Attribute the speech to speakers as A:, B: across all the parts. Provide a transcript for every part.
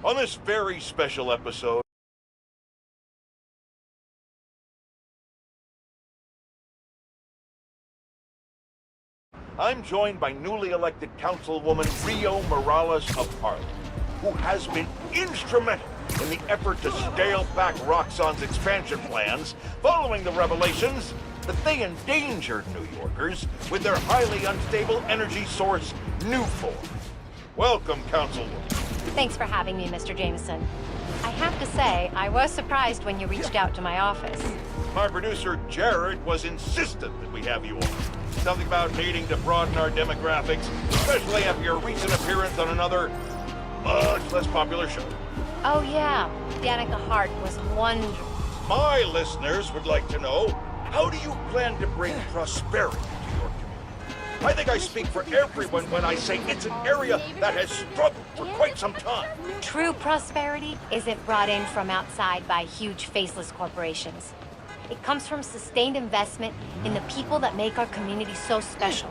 A: On this very special episode, I'm joined by newly elected Councilwoman Rio Morales of Harlem, who has been instrumental in the effort to scale back Roxxon's expansion plans following the revelations that they endangered New Yorkers with their highly unstable energy source, Nufor. Welcome, Councilwoman.
B: Thanks for having me, Mr. Jameson. I have to say, I was surprised when you reached out to my office.
A: My producer, Jared, was insistent that we have you on. Something about needing to broaden our demographics, especially after your recent appearance on another, much less popular show.
B: Oh yeah, Danica Hart was wonderful.
A: My listeners would like to know, how do you plan to bring prosperity to your community? I think I speak for everyone when I say it's an area that has struggled for quite some time.
B: True prosperity isn't brought in from outside by huge faceless corporations. It comes from sustained investment in the people that make our community so special.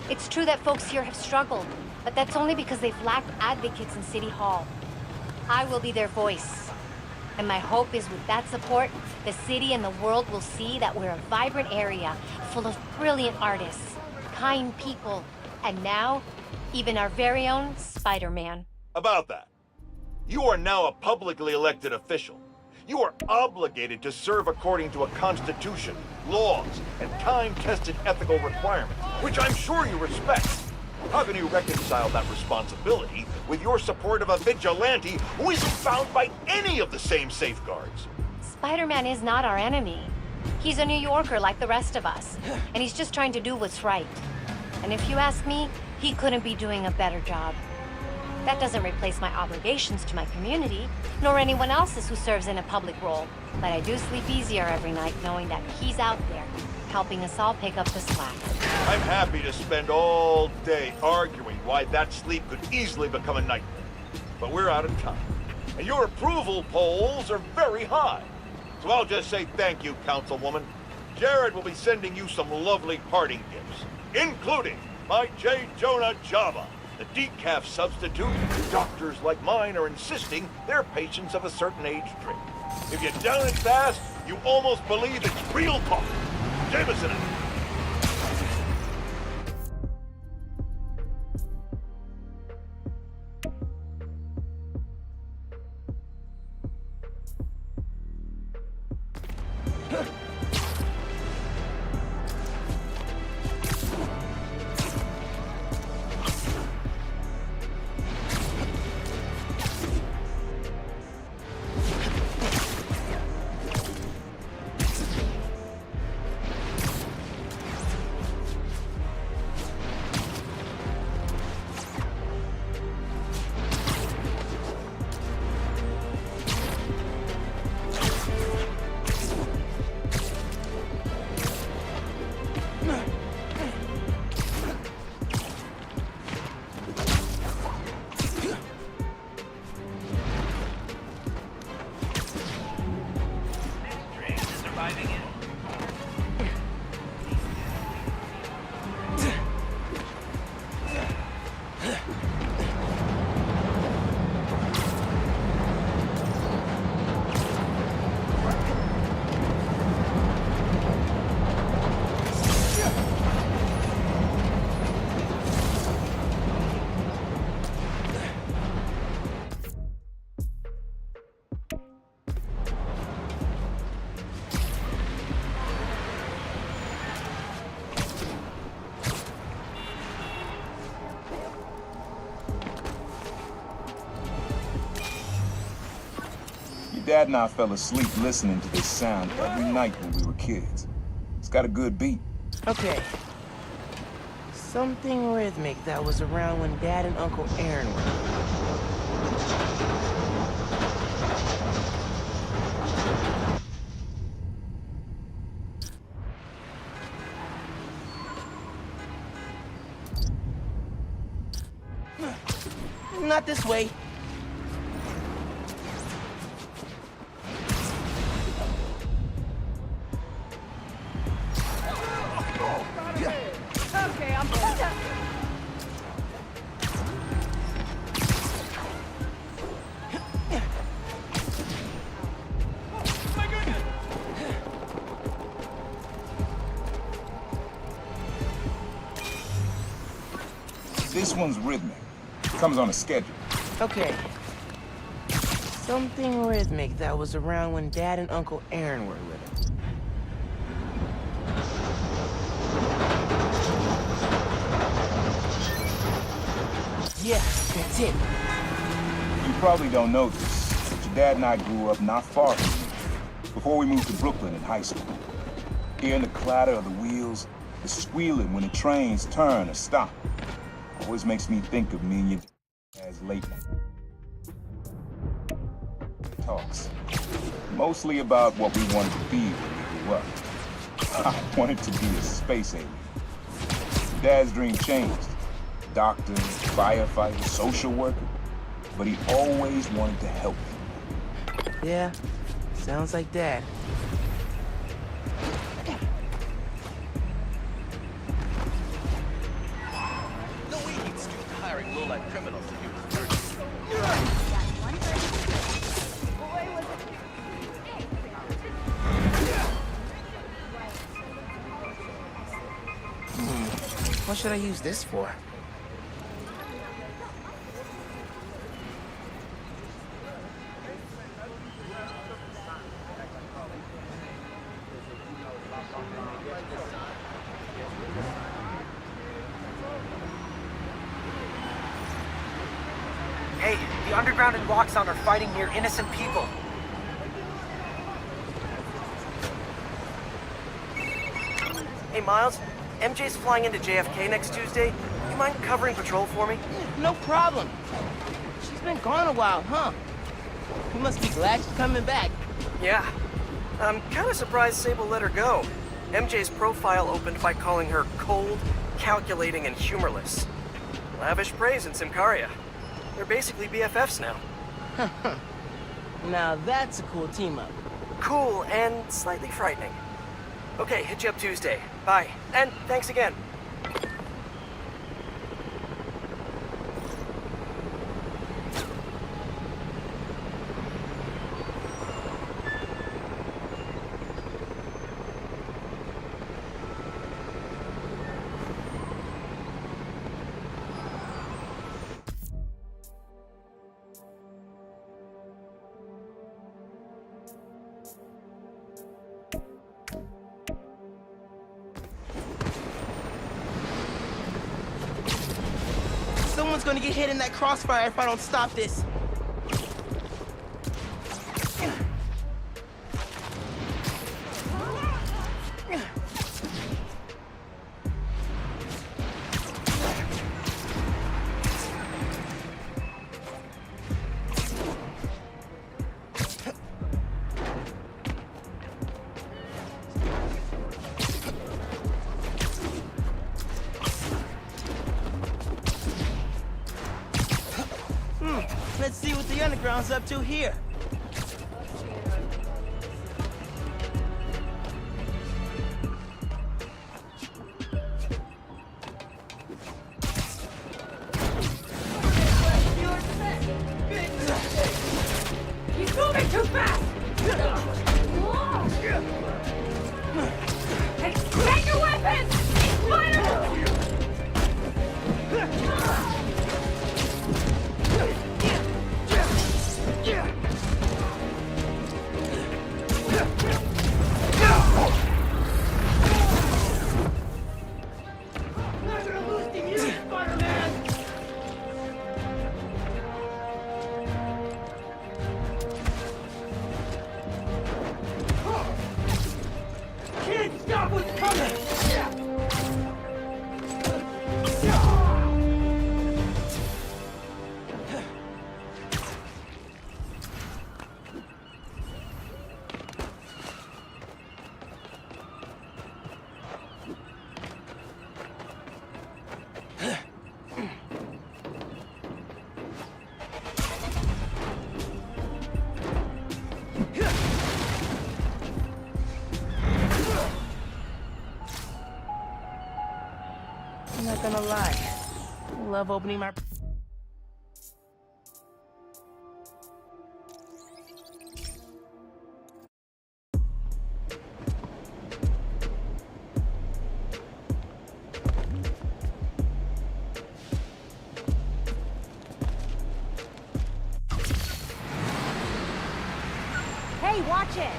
B: It's true that folks here have struggled, but that's only because they've lacked advocates in City Hall. I will be their voice. And my hope is with that support, the city and the world will see that we're a vibrant area full of brilliant artists, kind people, and now, even our very own Spider-Man.
A: About that, you are now a publicly elected official. You are obligated to serve according to a constitution, laws, and time-tested ethical requirements, which I'm sure you respect. How can you reconcile that responsibility with your support of a vigilante who isn't bound by any of the same safeguards?
B: Spider-Man is not our enemy. He's a New Yorker like the rest of us, and he's just trying to do what's right. And if you ask me, he couldn't be doing a better job. That doesn't replace my obligations to my community, nor anyone else's who serves in a public role. But I do sleep easier every night knowing that he's out there, helping us all pick up the slack.
A: I'm happy to spend all day arguing why that sleep could easily become a nightmare. But we're out of time. And your approval polls are very high. So I'll just say thank you, Councilwoman. Jared will be sending you some lovely parting gifts, including my J. Jonah Java, the decaf substitute doctors like mine are insisting their patients of a certain age drink. If you down it fast, you almost believe it's real coffee. Jameson.
C: Dad and I fell asleep listening to this sound every night when we were kids. It's got a good beat.
D: Okay. Something rhythmic that was around when Dad and Uncle Aaron were. Not this way.
C: This one's rhythmic. Comes on a schedule.
D: Okay. Something rhythmic that was around when Dad and Uncle Aaron were little. Yeah, that's it.
C: You probably don't know this, but your dad and I grew up not far from here, before we moved to Brooklyn in high school. Hearing the clatter of the wheels, the squealing when the trains turn or stop, always makes me think of me and your dad's late night talks. Mostly about what we wanted to be when we grew up. I wanted to be a space alien. Dad's dream changed. Doctor, firefighter, social worker. But he always wanted to help people.
D: Yeah, sounds like Dad.
E: No way he'd stoop to hiring low-life criminals to do his dirty.
D: What should I use this for?
F: Hey, the Underground and Roxxon are fighting near innocent people. Hey, Miles. MJ's flying into JFK next Tuesday. You mind covering patrol for me?
D: No problem. She's been gone a while, huh? You must be glad she's coming back.
F: Yeah. I'm kind of surprised Sable let her go. MJ's profile opened by calling her cold, calculating, and humorless. Lavish praise in Simcaria. They're basically BFFs now.
D: Now that's a cool team-up.
F: Cool and slightly frightening. Okay, hit you up Tuesday. Bye. And thanks again.
D: Someone's gonna get hit in that crossfire if I don't stop this. Let's see what the Underground's up to here.
G: He's moving too fast! Take your weapons! Fire! Can't stop what's coming!
D: I'm not gonna lie. I love opening my...
G: watch it!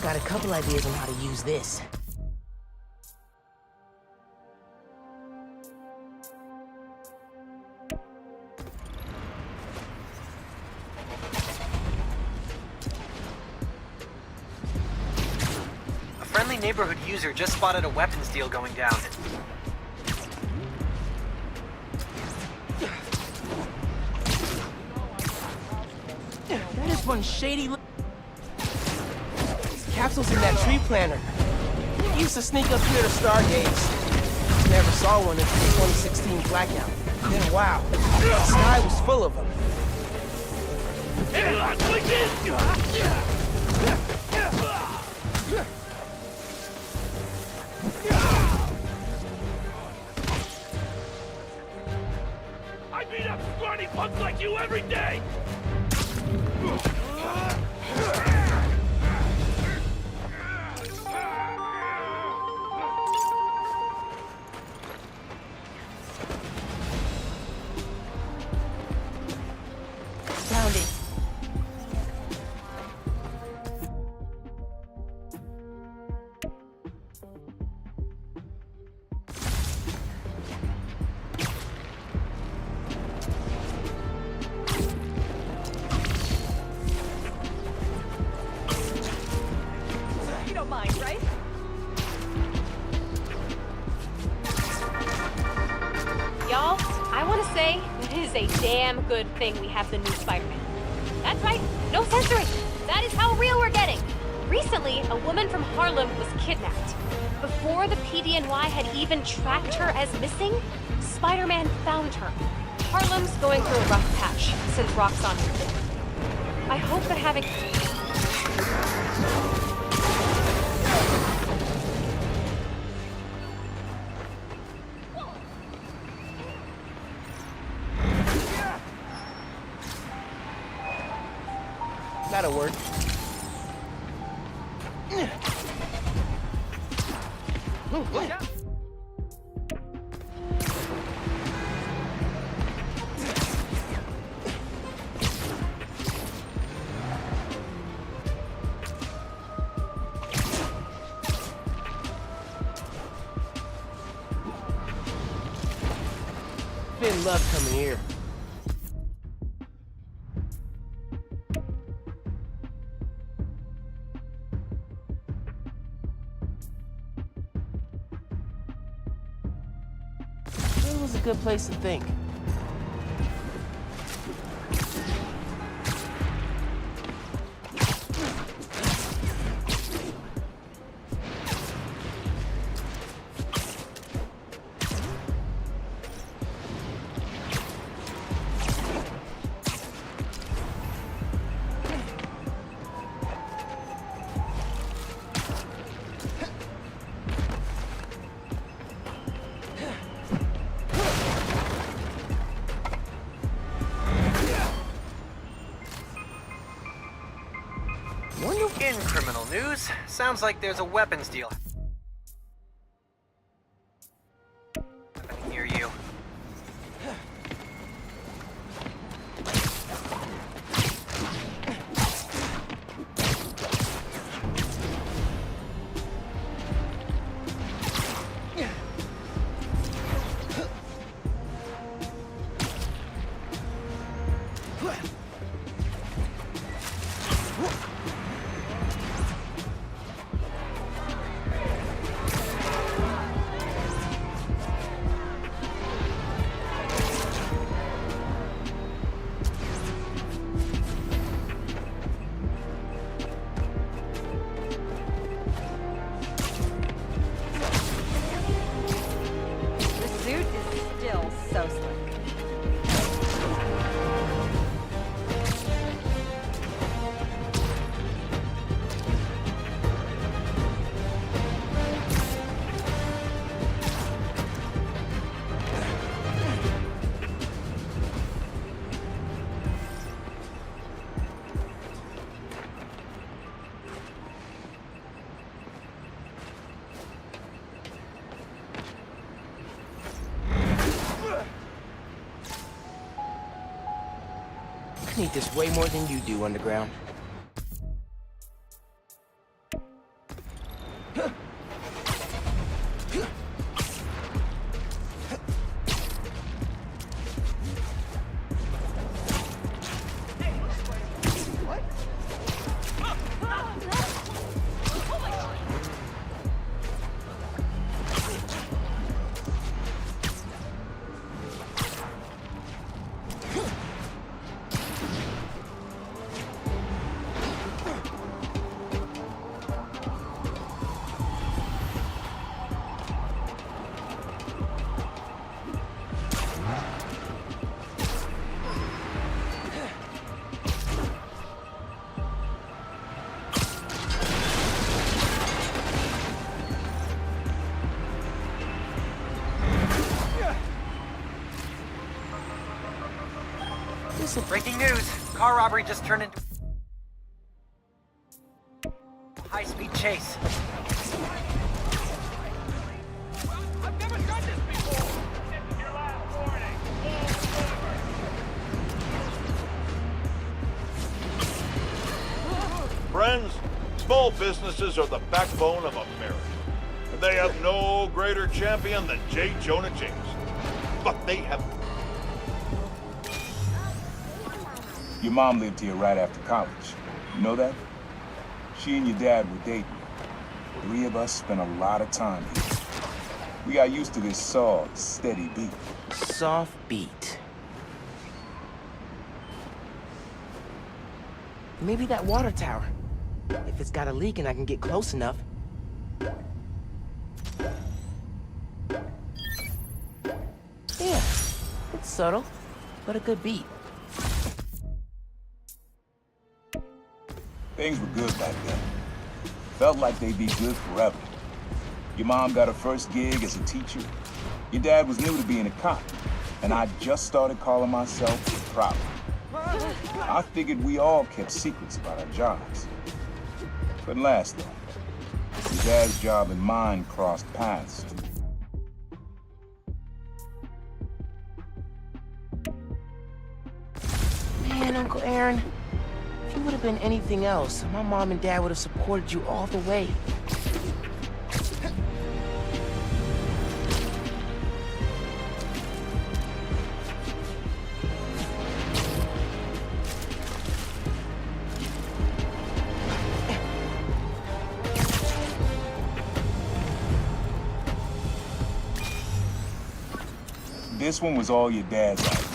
D: Got a couple ideas on how to use this.
F: A friendly neighborhood user just spotted a weapons deal going down.
D: That is one shady capsules in that tree planter. We used to sneak up here to stargaze. Never saw one until the 2016 blackout. Then wow, the sky was full of them.
G: I beat up scrawny punks like you every day!
B: Found it.
G: You don't mind, right?
B: Y'all, I want to say it is a damn good thing we have the new Spider-Man. That's right, no censoring. That is how real we're getting. Recently, a woman from Harlem was kidnapped. Before the PDNY had even tracked her as missing, Spider-Man found her. Harlem's going through a rough patch since Roxxon moved in. I hope that having...
D: That'll work.
G: Look out!
D: Finn loved coming here. It was a good place to think.
F: In criminal news, sounds like there's a weapons deal. Near you.
D: need this way more than you do, Underground.
H: Breaking news. Car robbery just turned into a high-speed chase.
G: I've never done this before. This is your last warning.
A: Friends, small businesses are the backbone of America. And they have no greater champion than J. Jonah James. But they have...
C: Your mom lived here right after college. You know that? She and your dad were dating. 3 of us spent a lot of time here. We got used to this soft, steady beat.
D: Soft beat. Maybe that water tower. If it's got a leak and I can get close enough. Yeah, it's subtle, but a good beat.
C: Things were good back then. Felt like they'd be good forever. Your mom got her first gig as a teacher. Your dad was new to being a cop. And I just started calling myself a prop. I figured we all kept secrets about our jobs. Couldn't last, though. Your dad's job and mine crossed paths.
D: Man, Uncle Aaron, if you would have been anything else, my mom and dad would have supported you all the way.
C: This one was all your dad's idea.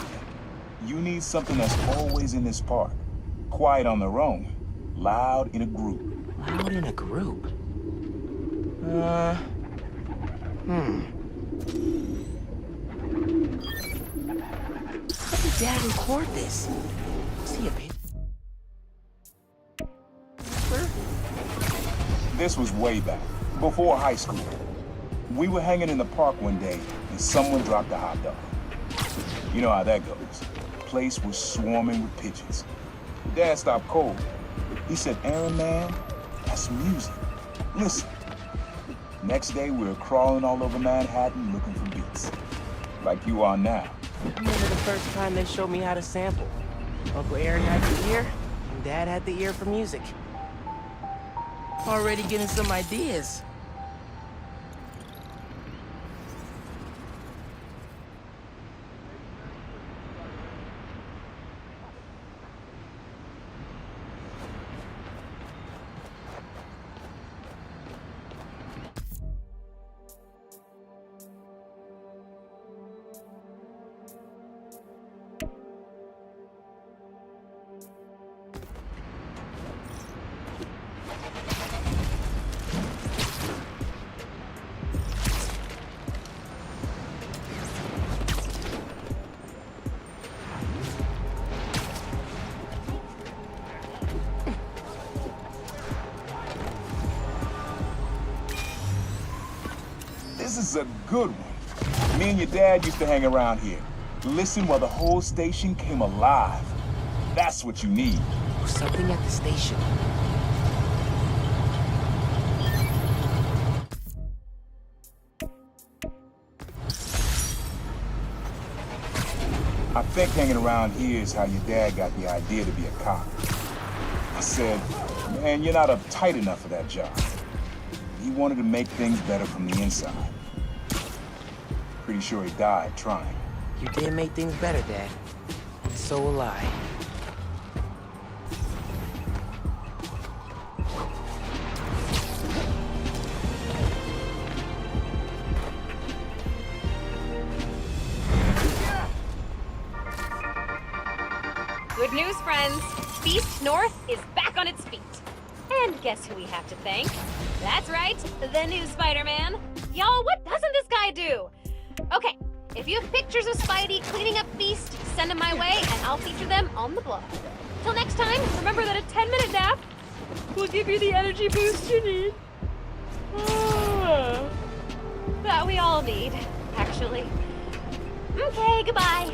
C: You need something that's always in this park. Quiet on their own. Loud in a group.
D: Loud in a group? How did Dad record this? Was he a baby?
C: This was way back, before high school. We were hanging in the park one day, and someone dropped a hot dog. You know how that goes. The place was swarming with pigeons. Dad stopped cold. He said, "Aaron, man, that's music. Listen." Next day, we were crawling all over Manhattan looking for beats. Like you are now.
D: I remember the first time they showed me how to sample. Uncle Aaron had the ear, and Dad had the ear for music. Already getting some ideas.
C: This is a good one. Me and your dad used to hang around here. Listen while the whole station came alive. That's what you need.
D: Something at the station.
C: I think hanging around here is how your dad got the idea to be a cop. I said, man, you're not uptight enough for that job. He wanted to make things better from the inside. Pretty sure he died trying.
D: You did make things better, Dad. So will I.
I: Good news, friends. Beast North is back on its feet. And guess who we have to thank? That's right, the new Spider-Man. Y'all, what doesn't this guy do? Okay, if you have pictures of Spidey cleaning up Beast, send them my way and I'll feature them on the blog. Till next time, remember that a 10-minute nap will give you the energy boost you need. That we all need, actually. Okay, goodbye.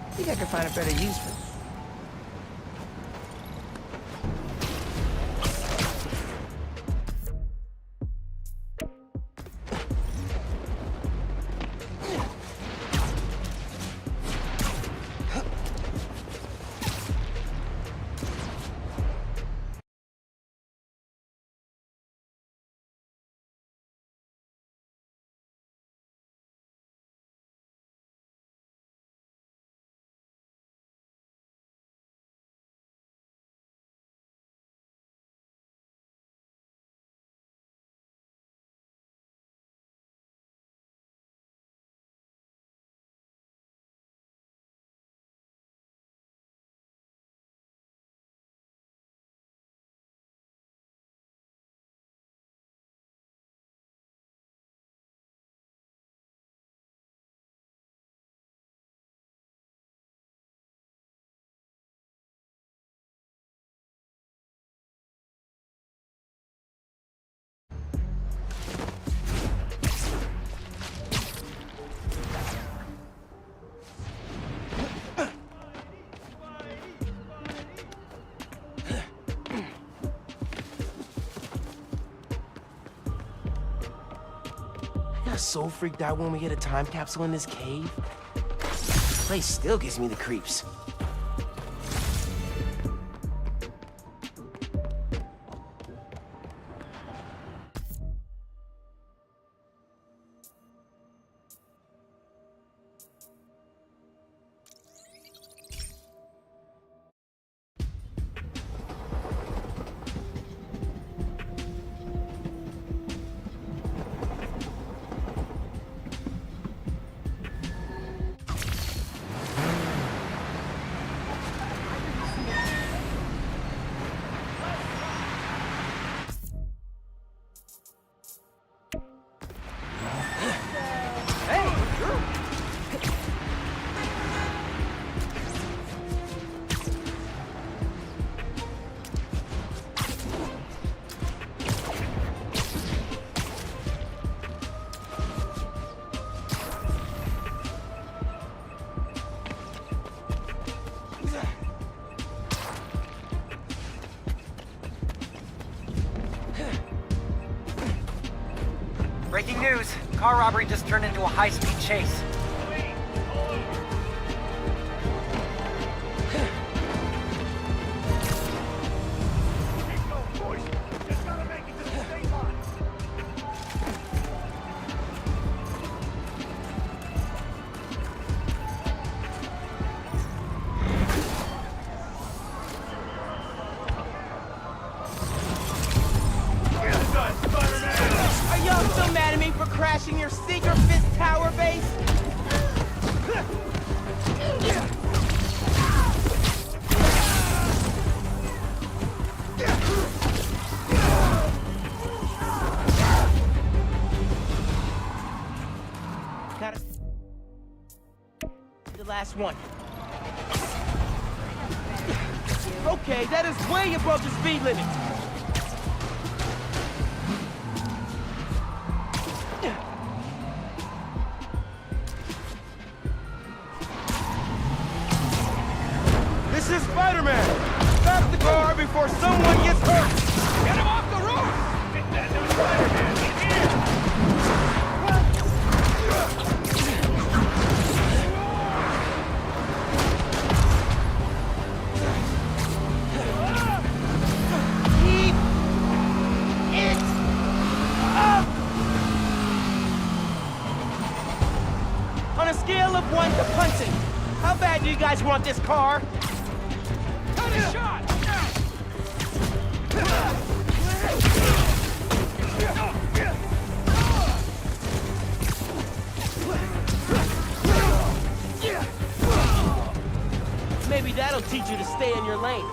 D: I think I can find a better use for it. I got so freaked out when we hit a time capsule in this cave. This place still gives me the creeps.
H: Breaking news. Car robbery just turned into a high-speed chase.
D: Are y'all still mad at me for crashing your Seeker Fist Tower base? Got it. The last one. Okay, that is way above the speed limit. before someone gets hurt!
G: Get him off the roof! Get that new Spider-Man in here!
D: Keep it up! On a scale of 1 to punching, how bad do you guys want this car?
G: Cut his shot!
D: Maybe that'll teach you to stay in your lane.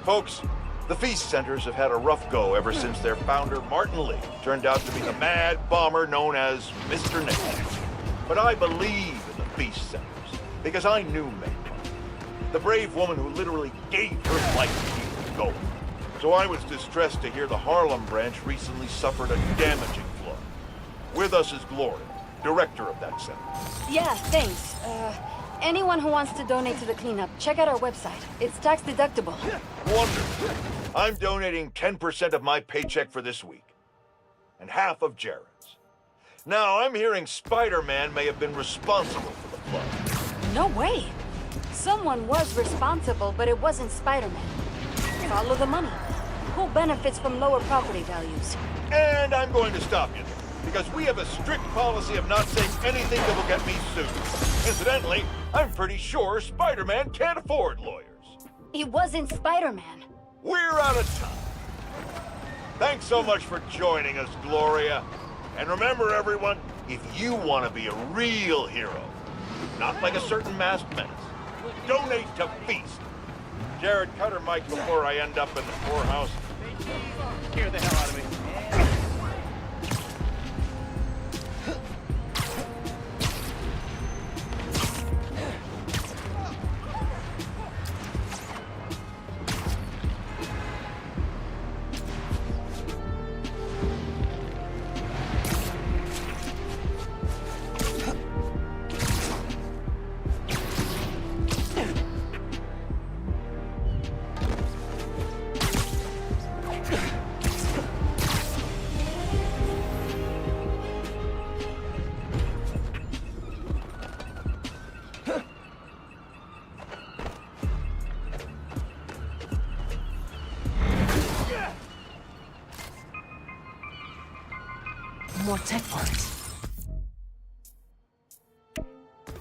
A: Folks, the Feast Centers have had a rough go ever since their founder, Martin Lee, turned out to be the mad bomber known as Mr. Nick. But I believe in the Feast Centers because I knew May, the brave woman who literally gave her life to keep it going. So I was distressed to hear the Harlem branch recently suffered a damaging flood. With us is Gloria, director of that center.
J: Yeah, thanks. Anyone who wants to donate to the cleanup, check out our website. It's tax deductible.
A: Wonderful. I'm donating 10% of my paycheck for this week, and half of Jared's. Now, I'm hearing Spider-Man may have been responsible for the flood.
J: No way. Someone was responsible, but it wasn't Spider-Man. Follow the money. Who benefits from lower property values?
A: And I'm going to stop you there, because we have a strict policy of not saying anything that will get me sued. Incidentally, I'm pretty sure Spider-Man can't afford lawyers.
J: It wasn't Spider-Man.
A: We're out of time. Thanks so much for joining us, Gloria. And remember, everyone, if you want to be a real hero, not like a certain masked menace, donate to Feast. Jared, cut her mic before I end up in the poorhouse.
E: Scare the hell out of me.
D: More tech parts.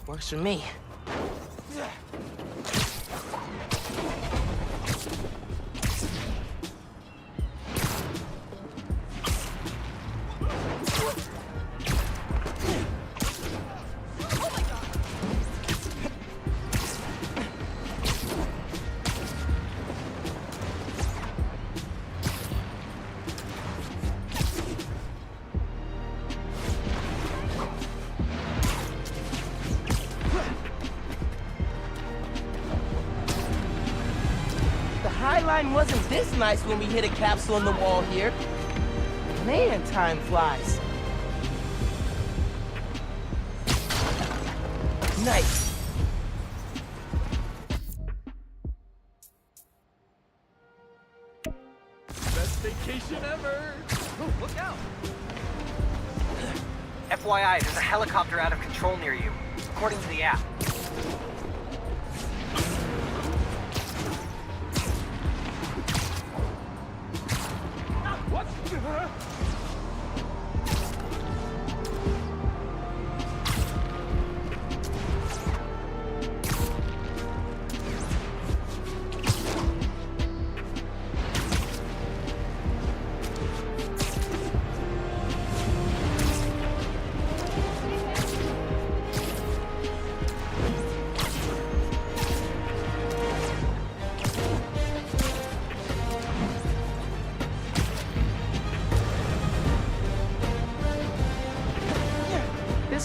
D: Works for me. Highline wasn't this nice when we hit a capsule on the wall here. Man, time flies. Nice.
E: Best vacation ever! Oh, look out!
H: FYI, there's a helicopter out of control near you, according to the app.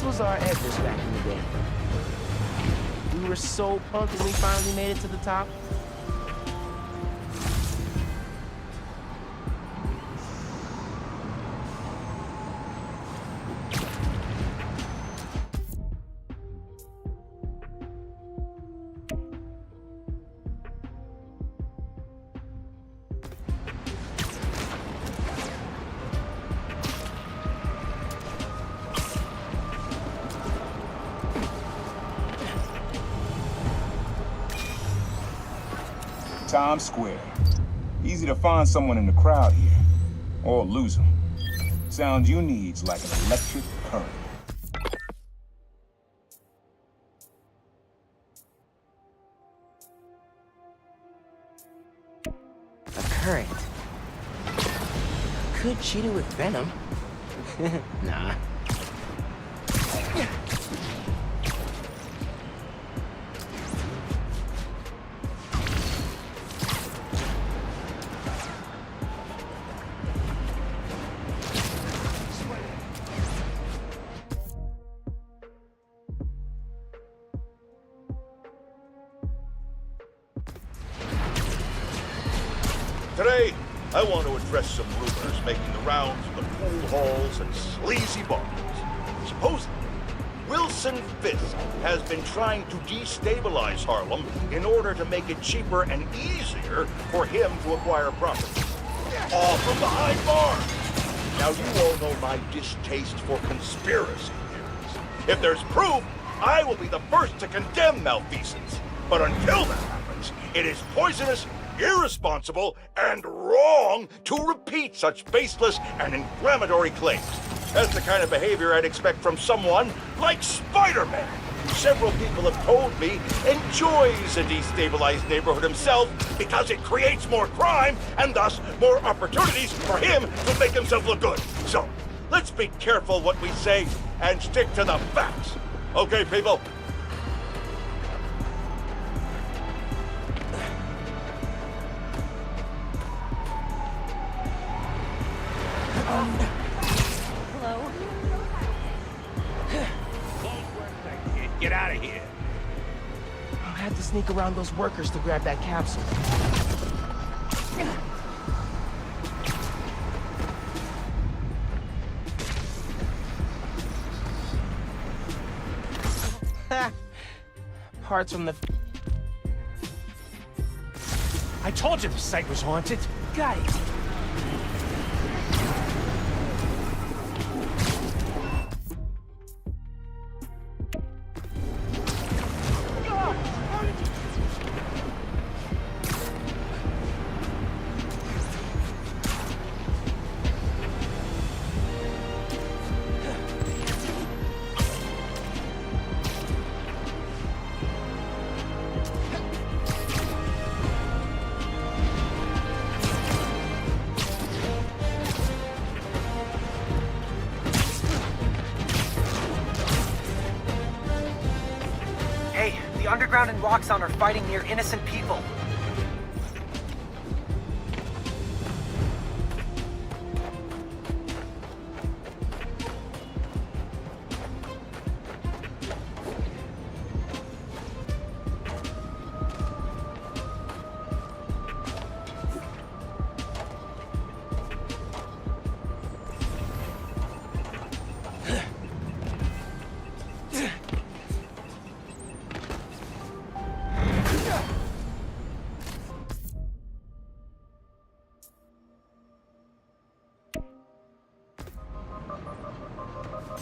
D: was our Edris back in the day. We were so pumped when we finally made it to the top.
C: Times Square. Easy to find someone in the crowd here, or lose them. Sound you need's like an electric current.
D: A current. Could cheat it with venom. Nah.
A: Today, I want to address some rumors making the rounds of the pool halls and sleazy bars. Supposedly, Wilson Fisk has been trying to destabilize Harlem in order to make it cheaper and easier for him to acquire property. All from behind bars. Now, you all know my distaste for conspiracy theories. If there's proof, I will be the first to condemn malfeasance. But until that happens, it is poisonous, irresponsible, and wrong to repeat such baseless and inflammatory claims. That's the kind of behavior I'd expect from someone like Spider-Man, who several people have told me enjoys a destabilized neighborhood himself because it creates more crime and thus more opportunities for him to make himself look good. So, let's be careful what we say and stick to the facts. Okay, people?
I: Hello?
G: Get out of here.
D: I had to sneak around those workers to grab that capsule. Parts from the...
G: I told you the site was haunted.
D: Got it.
H: Hey, the Underground and Roxxon are fighting near innocent people.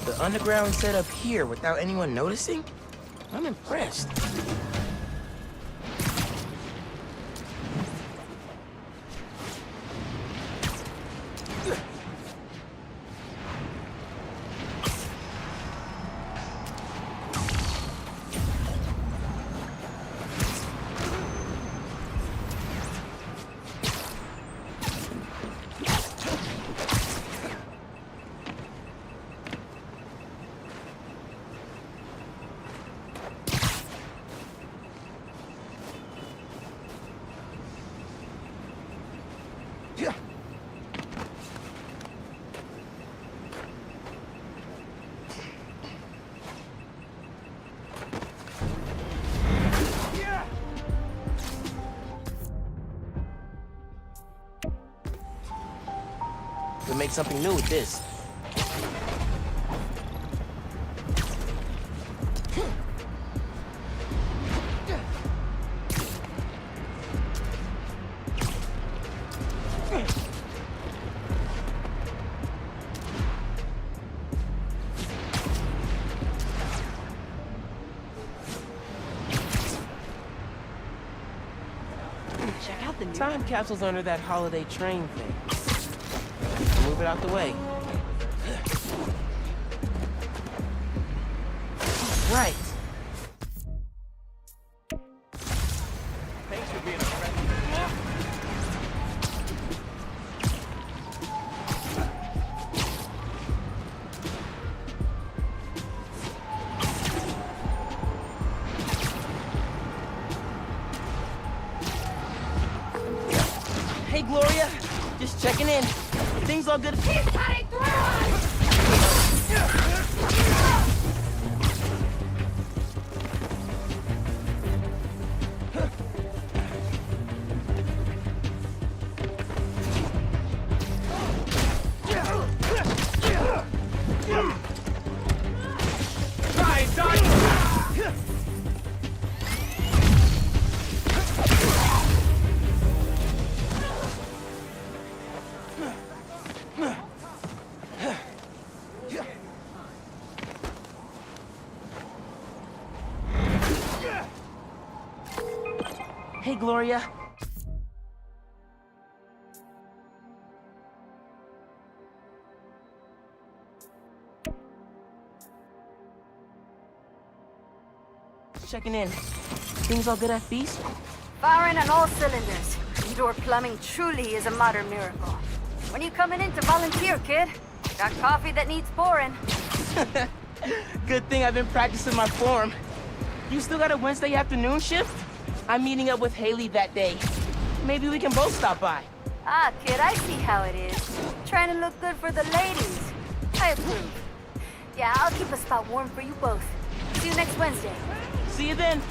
D: The Underground set up here without anyone noticing? I'm impressed. can make something new with this.
J: Check out the new...
D: Time capsule's under that holiday train thing. Move it out the way. Right.
E: Thanks for being a friend.
D: Hey, Gloria. Just checking in. Things all good.
I: He's cutting through us!
D: Hey, Gloria. Checking in. Things all good at Feast?
J: Firing on all cylinders. Indoor plumbing truly is a modern miracle. When you coming in to volunteer, kid? Got coffee that needs pouring.
D: Good thing I've been practicing my form. You still got a Wednesday afternoon shift? I'm meeting up with Haley that day. Maybe we can both stop by.
J: Ah, kid, I see how it is. Trying to look good for the ladies. I approve. Yeah, I'll keep a spot warm for you both. See you next Wednesday.
D: See you then.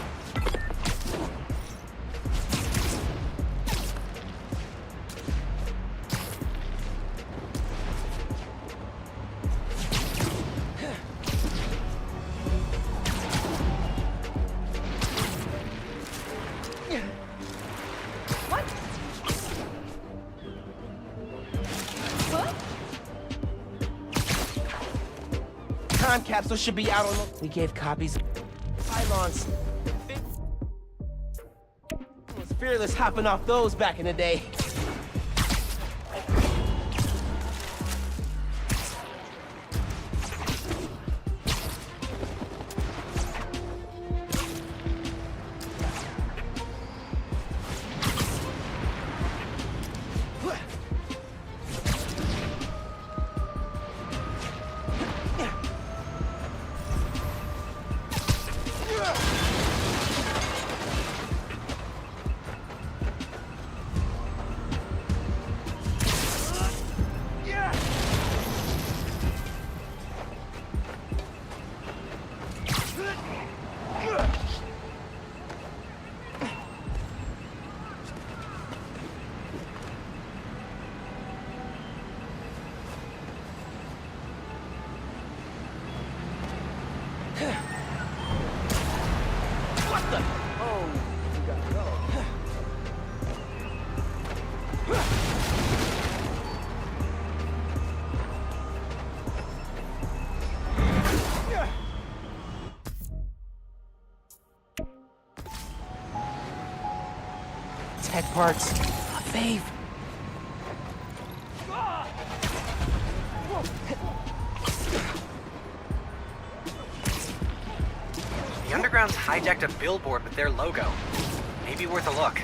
D: Time capsule should be out on the... We gave copies of pylons. Was fearless hopping off those back in the day. What the? Oh, you gotta go. Tech parts, a fave.
F: The Underground's hijacked a billboard with their logo. Maybe worth a look.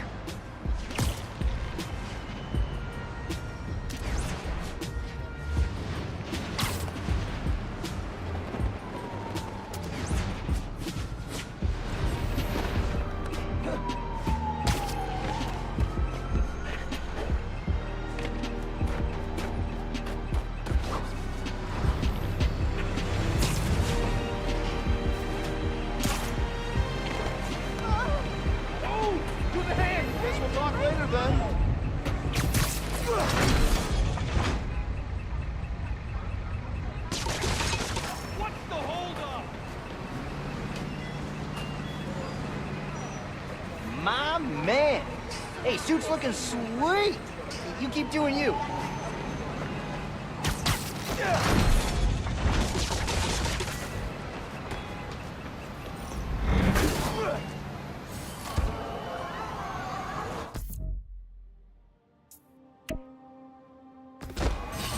G: To the hand!
H: My man. Hey, suit's looking sweet. You keep doing you.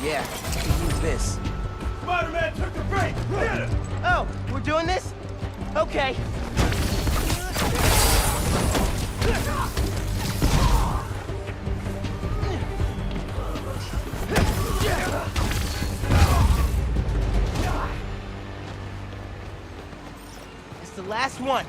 D: Yeah, I can use this.
G: Spider-Man took the break! Get him!
D: Oh, we're doing this? Okay. It's the last one.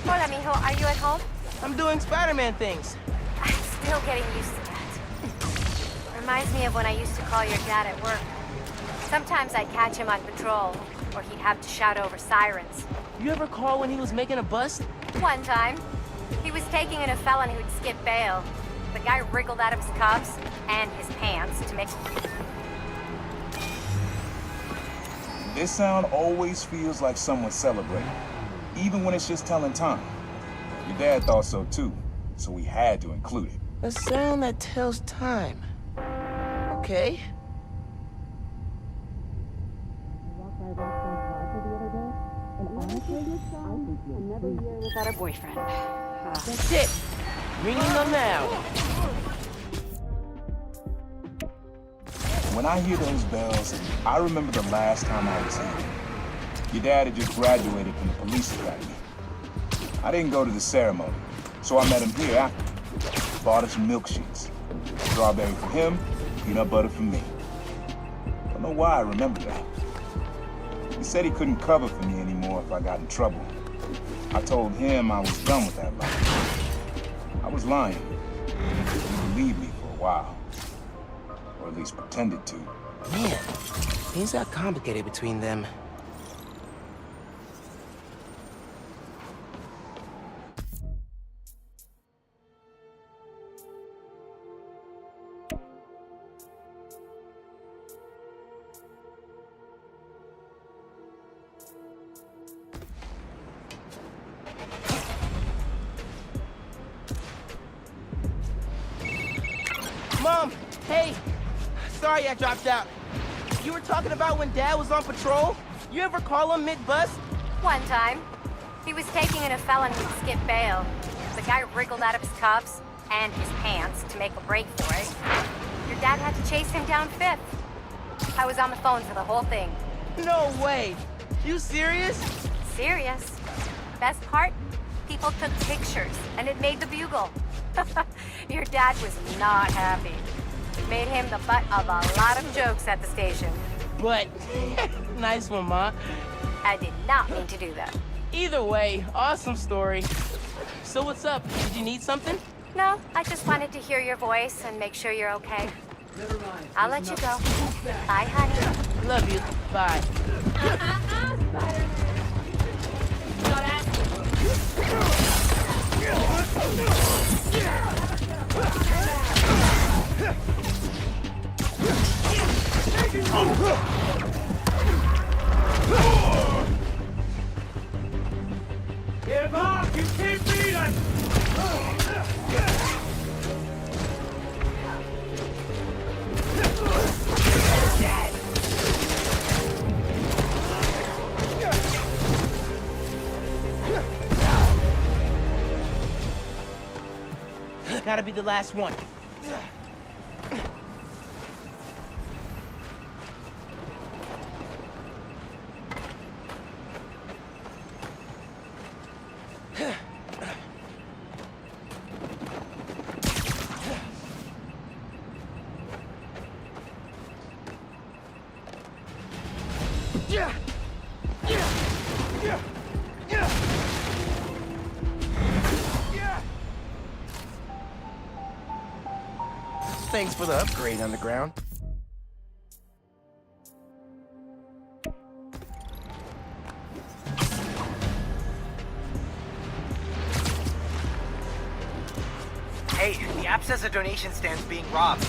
B: Hola, mijo. Are you at home?
D: I'm doing Spider-Man things.
B: I'm still getting used to that. Reminds me of when I used to call your dad at work. Sometimes I'd catch him on patrol, or he'd have to shout over sirens.
D: You ever call when he was making a bust?
B: One time, he was taking in a felon who'd skipped bail. The guy wriggled out of his cuffs and his pants to make...
C: This sound always feels like someone's celebrating, even when it's just telling time. Your dad thought so too, so we had to include it.
D: A sound that tells time. Okay.
J: Without a boyfriend.
D: That's it. Ringing them now.
C: When I hear those bells, I remember the last time I was here. Your dad had just graduated from the police academy. I didn't go to the ceremony, so I met him here after. Bought us some milkshakes. Strawberry for him, peanut butter for me. Don't know why I remember that. He said he couldn't cover for me anymore if I got in trouble. I told him I was done with that life. I was lying. He believed me for a while. Or at least pretended to.
D: Man, things got complicated between them. Mom, hey! Sorry I dropped out. You were talking about when Dad was on patrol? You ever call him mid-bust?
B: One time, he was taking in a felon who'd skipped bail. The guy wriggled out of his cuffs and his pants to make a break for it. Your dad had to chase him down Fifth. I was on the phone for the whole thing.
D: No way! You serious?
B: Serious. Best part? People took pictures, and it made the Bugle. Your dad was not happy. Made him the butt of a lot of jokes at the station.
D: But, nice one, Ma.
B: I did not mean to do that.
D: Either way, awesome story. So what's up? Did you need something?
B: No, I just wanted to hear your voice and make sure you're okay. I'll let you go. Bye, honey.
D: Love you. Bye.
G: Give up! You can't beat us!
D: Gotta be the last one. Thanks for the upgrade, Underground.
H: Hey, the app says a donation stand's being robbed.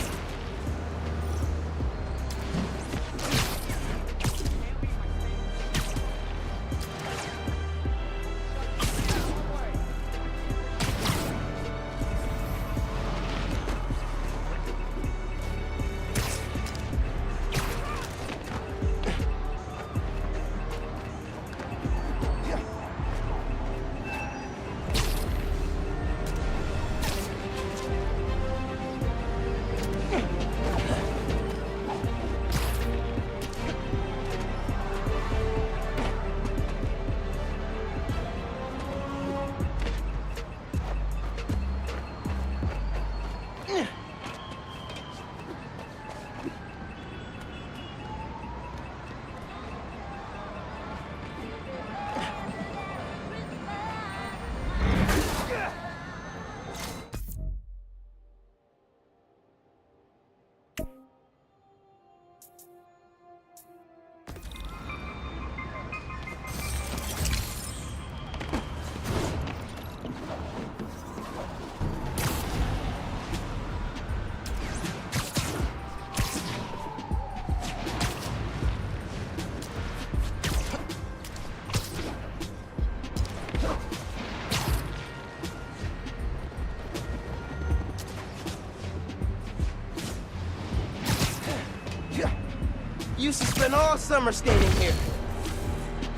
D: Used to spend all summer skating here.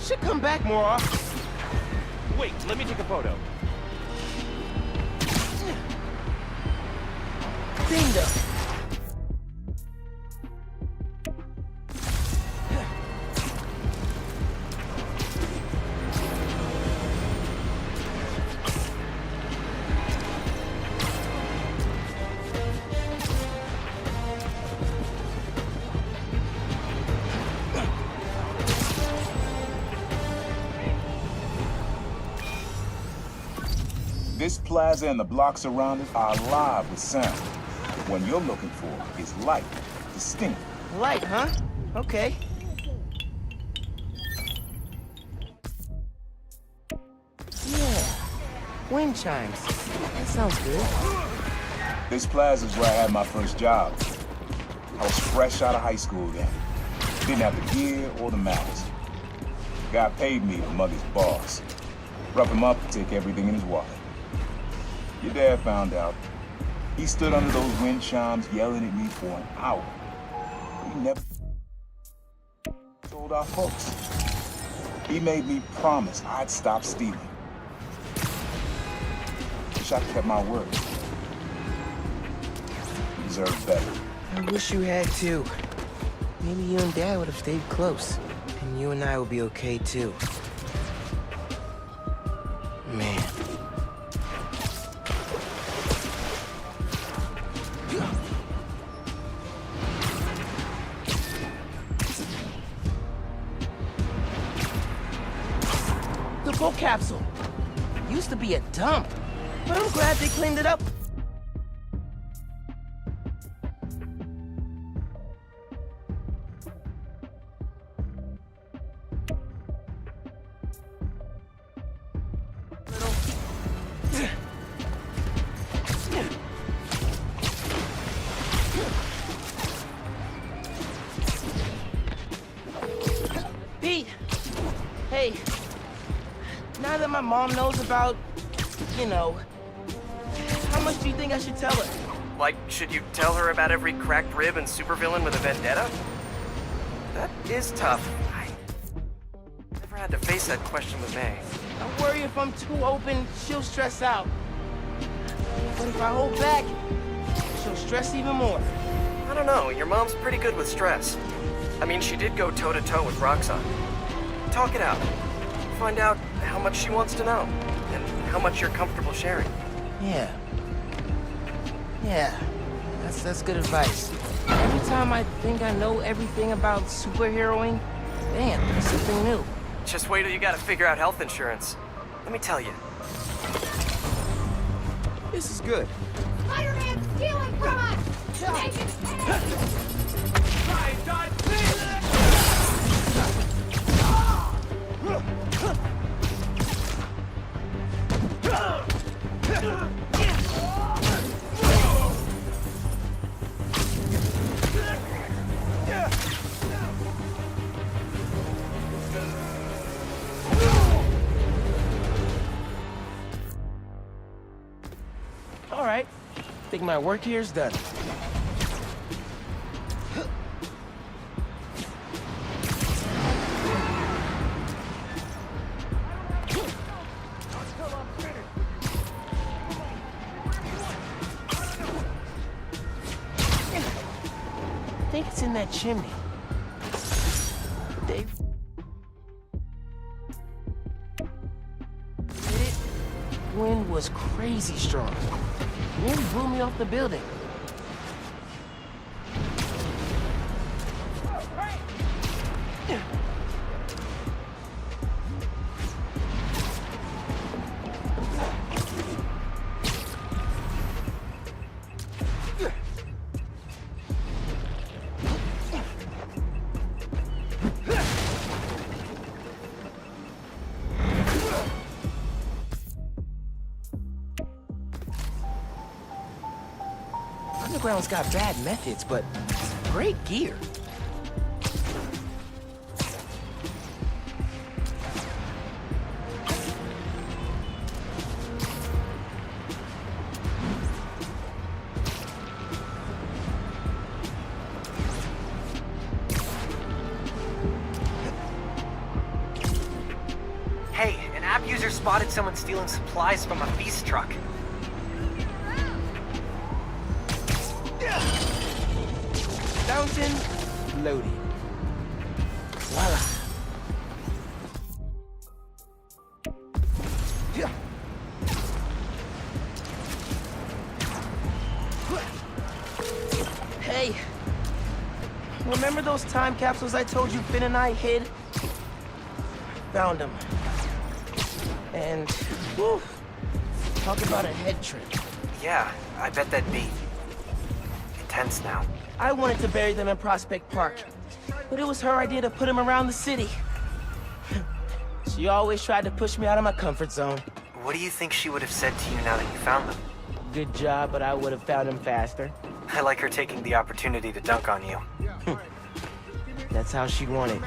D: Should come back more often.
E: Wait, let me take a photo.
D: Bingo.
C: This plaza and the blocks around it are alive with sound. What you're looking for is light, distinct.
D: Light, huh? Okay. Yeah. Wind chimes. That sounds good.
C: This plaza is where I had my first job. I was fresh out of high school then. Didn't have the gear or the malice. Guy paid me to mug his boss. Rough him up and take everything in his wallet. Your dad found out. He stood under those wind chimes yelling at me for an hour. He never told our folks. He made me promise I'd stop stealing. Wish I kept my word. You deserve better.
D: I wish you had too. Maybe you and Dad would have stayed close. And you and I would be okay too. Man. The boat capsule. Used to be a dump, but I'm glad they cleaned it up. Pete! Hey, now that my mom knows about, you know, how much do you think I should tell her?
F: Like, should you tell her about every cracked rib and supervillain with a vendetta? That is tough. I never had to face that question with May.
D: I worry if I'm too open, she'll stress out. But if I hold back, she'll stress even more.
F: I don't know, your mom's pretty good with stress. I mean, she did go toe-to-toe with Roxxon. Talk it out. Find out how much she wants to know, and how much you're comfortable sharing.
D: Yeah. Yeah, that's good advice. Every time I think I know everything about superheroing, damn, there's something new.
F: Just wait till you gotta figure out health insurance. Let me tell you.
D: This is good.
B: Spider-Man's stealing from us! Take it back!
D: All right. Think my work here is done. I think it's in that chimney. Dave. Wind was crazy strong. Nearly blew me off the building. Underground's got bad methods, but great gear.
F: Hey, an app user spotted someone stealing supplies from a feast truck.
D: Fountain loaded. Voila. Hey, remember those time capsules I told you Finn and I hid? Found them. And, whew, talk about a head trip.
F: Yeah, I bet that'd be intense now.
D: I wanted to bury them in Prospect Park, but it was her idea to put them around the city. She always tried to push me out of my comfort zone.
F: What do you think she would have said to you now that you found them?
D: Good job, but I would have found them faster.
F: I like her taking the opportunity to dunk on you.
D: That's how she wanted.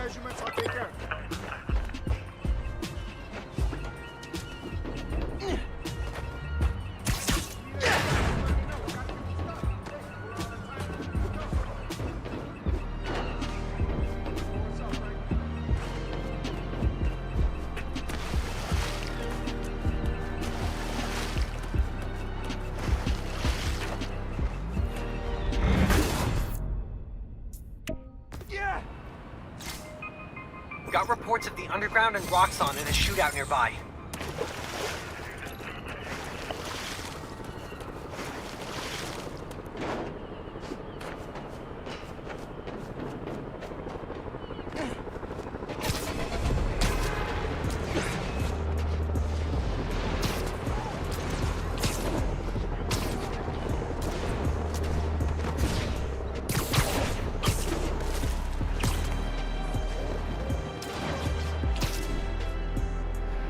F: Got reports of the underground and Roxxon in a shootout nearby.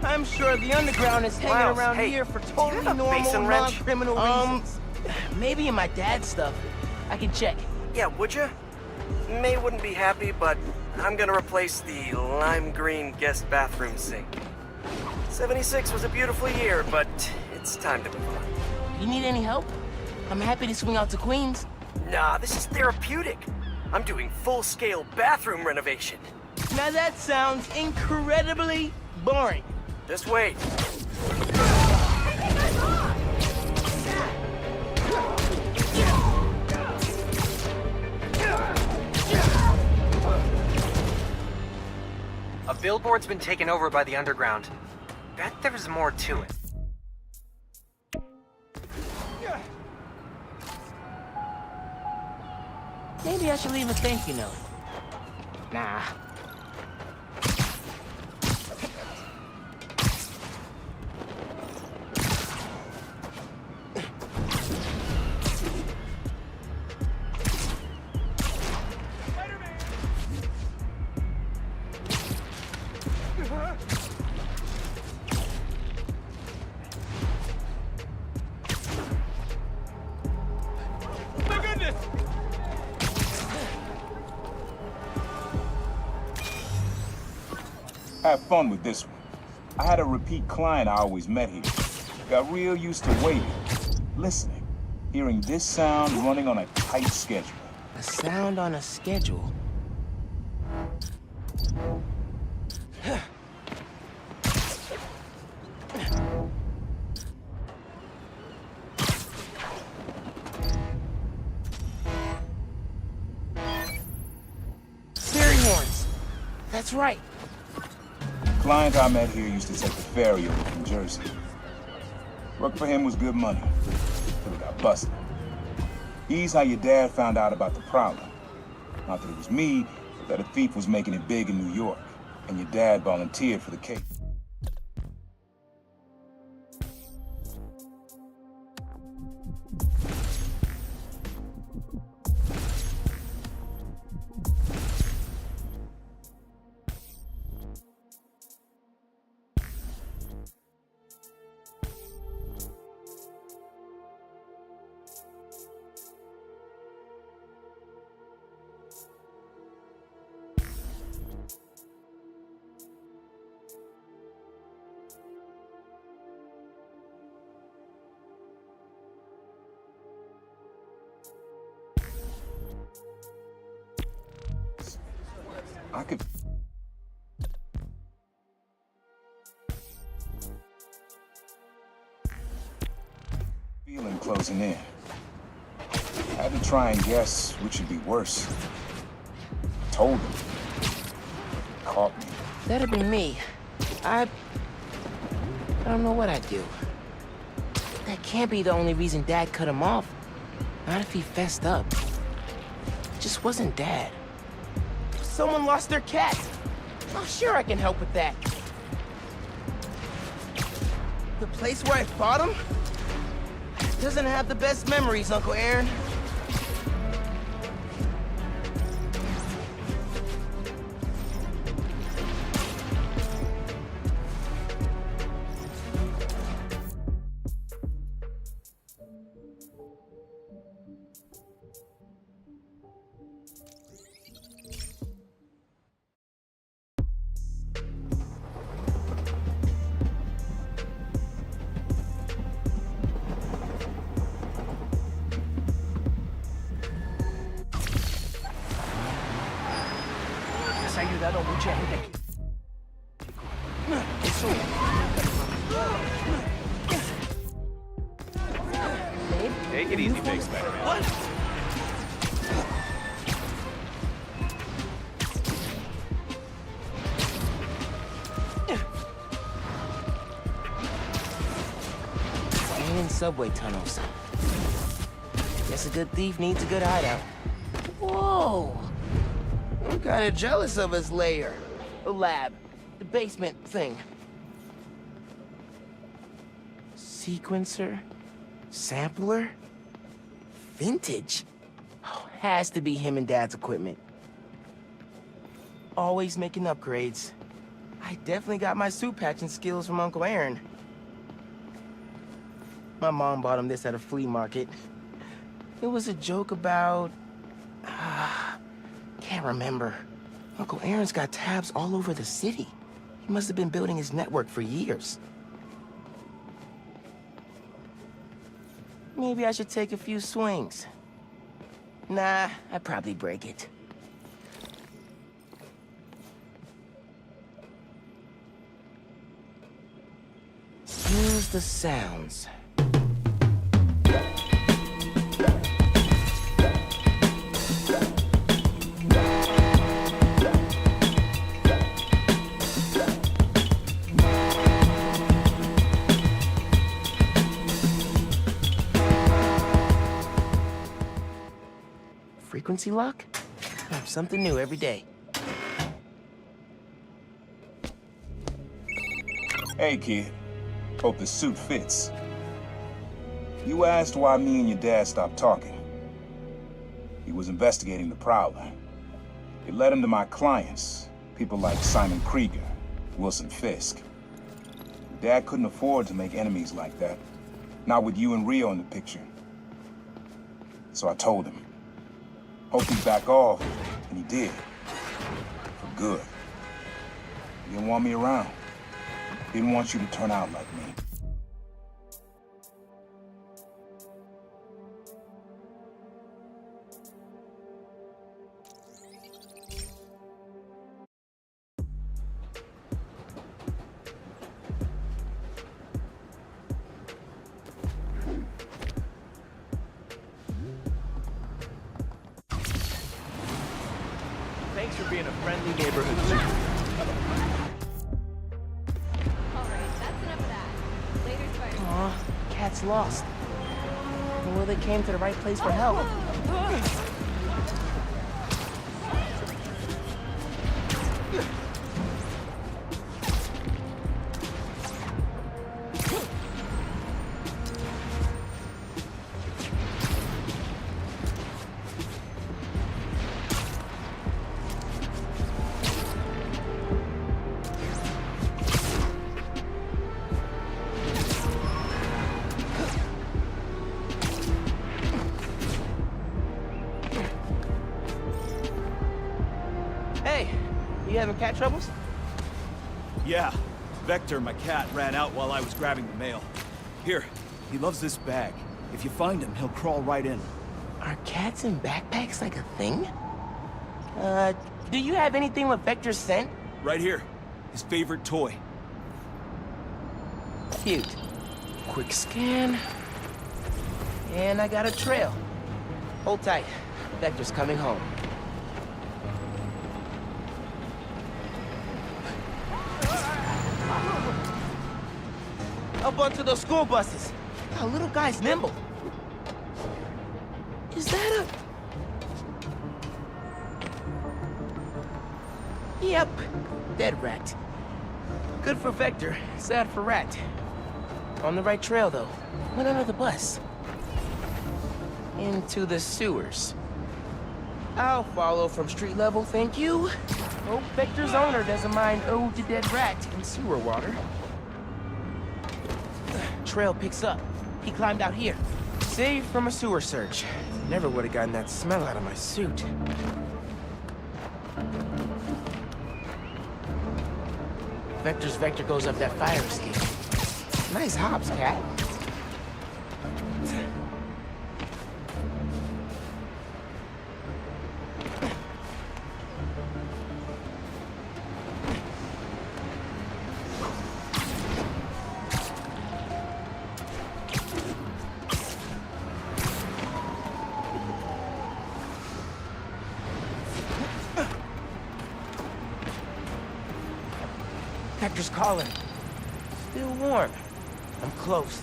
D: I'm sure the underground is hanging
F: Miles,
D: around
F: hey,
D: here for
F: do you
D: totally
F: have a
D: normal,
F: basin wrench?
D: non-criminal reasons. Maybe in my dad's stuff. I can check.
F: Yeah, would you? May wouldn't be happy, but I'm gonna replace the lime green guest bathroom sink. 76 was a beautiful year, but it's time to move on.
D: You need any help? I'm happy to swing out to Queens.
F: Nah, this is therapeutic. I'm doing full-scale bathroom renovation.
D: Now that sounds incredibly boring.
F: Just wait. A billboard's been taken over by the underground. Bet there's more to it.
D: Maybe I should leave a thank you note. Nah.
G: My goodness!
C: Have fun with this one. I had a repeat client I always met here. Got real used to waiting. listening, hearing this sound running on a tight schedule.
D: A sound on a schedule. Fairy horns. That's right.
C: The client I met here used to take the ferry over from Jersey. Work for him was good money, till he got busted. He's how your dad found out about the problem. Not that it was me, but that a thief was making it big in New York, and your dad volunteered for the case. I could... feeling closing in. I had to try and guess which would be worse. I told him. He caught me.
D: That'd be me. I don't know what I'd do. That can't be the only reason Dad cut him off. Not if he fessed up. It just wasn't Dad. Someone lost their cat. Oh, sure I can help with that. The place where I fought him doesn't have the best memories, Uncle Aaron.
H: Has ayudado a mucha gente aquí. Eso.
E: Take it easy, big Spider-Man.
D: What? Staying in subway tunnels. Guess a good thief needs a good hideout. Whoa! I'm kinda jealous of his lair. The lab. The basement thing. Sequencer? Sampler? Vintage? Oh, has to be him and Dad's equipment. Always making upgrades. I definitely got my suit patching skills from Uncle Aaron. My mom bought him this at a flea market. It was a joke about... can't remember. Uncle Aaron's got tabs all over the city. He must have been building his network for years. Maybe I should take a few swings. Nah, I'd probably break it. Use the sounds. Frequency lock? Something new every day.
C: Hey, kid. Hope the suit fits. You asked why me and your dad stopped talking. He was investigating the Prowler. It led him to my clients, people like Simon Krieger, Wilson Fisk. Dad couldn't afford to make enemies like that. Not with you and Rio in the picture. So I told him. Hoped he'd back off, and he did. For good. He didn't want me around. Didn't want you to turn out like me.
D: for being a friendly neighborhood zoo.
I: Alright, that's enough of that. Later, Spider.
D: Aw, cat's lost. Well, they came to the right place for help. Hey, you having cat troubles?
K: Yeah. Vector, my cat, ran out while I was grabbing the mail. Here, he loves this bag. If you find him, he'll crawl right in.
D: Are cats in backpacks like a thing? Do you have anything with Vector's scent?
K: Right here. His favorite toy.
D: Cute. Quick scan. And I got a trail. Hold tight. Vector's coming home. Up onto those school buses. Our little guy's nimble. Is that a... Yep. Dead rat. Good for Vector, sad for Rat. On the right trail, though. Went under the bus. Into the sewers. I'll follow from street level, thank you. Hope Vector's owner doesn't mind ode to dead rat in sewer water. Trail picks up. He climbed out here. Saved from a sewer search. Never would have gotten that smell out of my suit. Vector's vector goes up that fire escape. Nice hops, cat. Vector's calling. Still warm. I'm close.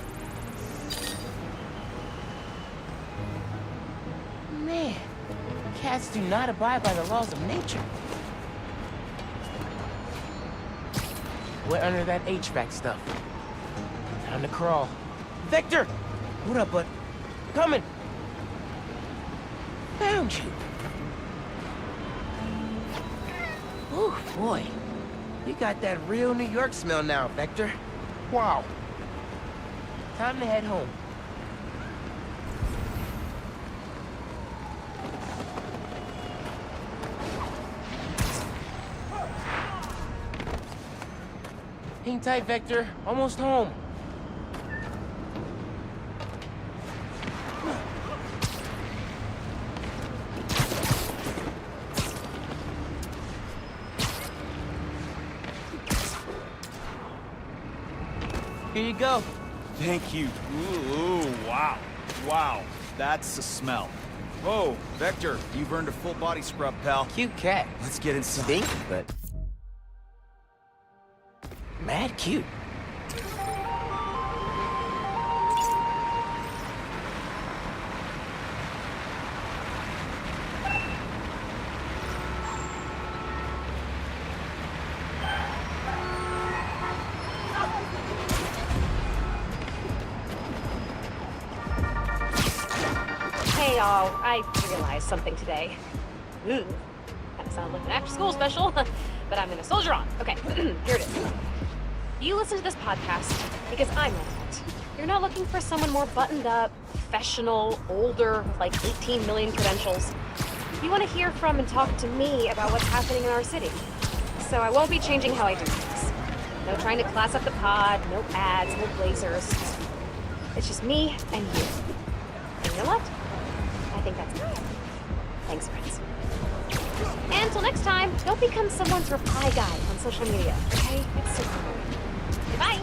D: Man, cats do not abide by the laws of nature. Wet under that HVAC stuff. Time to crawl. Vector! What up, bud? Coming! Found you. Oh, boy. You got that real New York smell now, Vector. Wow. Time to head home. Hang tight, Vector. Almost home. Here you go.
K: Thank you. Ooh, wow. Wow. That's a smell. Whoa, Vector, you've earned a full body scrub, pal.
D: Cute cat.
K: Let's get inside.
D: Stinky, but... mad cute.
I: Hey y'all, I realized something today. Ooh, that sounds like an after-school special, but I'm gonna soldier on. Okay, here it is. You listen to this podcast because I'm like it. You're not looking for someone more buttoned up, professional, older, with like 18 million credentials. You want to hear from and talk to me about what's happening in our city. So I won't be changing how I do things. No trying to class up the pod, no ads, no blazers. It's just me and you. And you know what? I think that's enough. Thanks, friends. And until next time, don't become someone's reply guy on social media, okay? It's super boring. Goodbye!